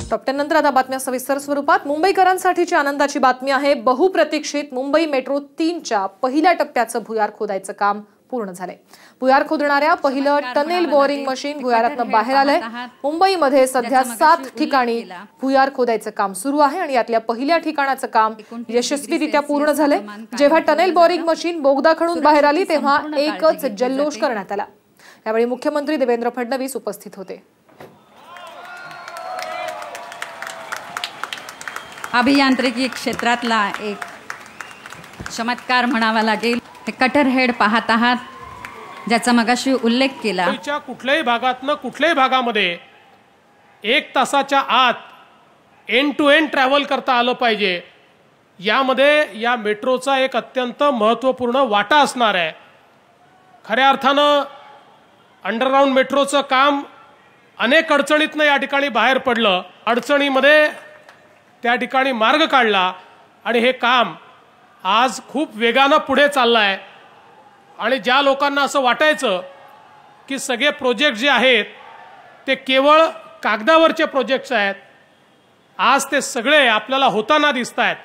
Top 10 नंतर आता बातम्या सविस्तर स्वरूपात। मुंबईकरांसाठीची आनंदाची बातमी आहे। बहुप्रतीक्षित मुंबई मेट्रो 3च्या पहिल्या टप्प्याचं भुयार खोदायचं काम पूर्ण झालंय। भुयार खोदणाऱ्या पहिलं टनेल बोरिंग मशीन भुयारातून बाहेर आलंय। मुंबईमध्ये सध्या 7 ठिकाणी भुयार खोदायचं काम सुरू आहे आणि यातल्या पहिल्या ठिकाणाचं काम यशस्वीरित्या पूर्ण झालंय। जेव्हा टनेल बोरिंग मशीन बोगदा खणून बाहेर आली तेव्हा एकच जल्लोष करण्यात आला। यावेळी मुख्यमंत्री देवेंद्र फडणवीस उपस्थित होते। अभियांत्रिकी क्षेत्रातला एक चमत्कार म्हणावा लागेल। हे कटर हेड पाहत आहात, ज्याचा मगाशी उल्लेख केला। कुठल्याही भागातनं कुठल्याही भागामध्ये 1 तासाच्या आत एंड टू एंड ट्रॅव्हल करता आलं पाहिजे। यामध्ये या मेट्रोचा एक अत्यंत महत्त्वपूर्ण वाटा असणार आहे। खऱ्या अर्थानं अंडरग्राउंड मेट्रोचं काम अनेक अडचणीतनं या ठिकाणी बाहेर पडलं। अडचणीमध्ये त्या ठिकाणी मार्ग काढला आणि हे काम आज खूप वेगानं पुढे चाललंय। आणि ज्या लोकांना असं वाटायचं की सगळे प्रोजेक्ट जे आहेत ते केवळ कागदावरचे प्रोजेक्ट्स आहेत, आज ते सगळे आपल्याला होताना दिसत आहेत।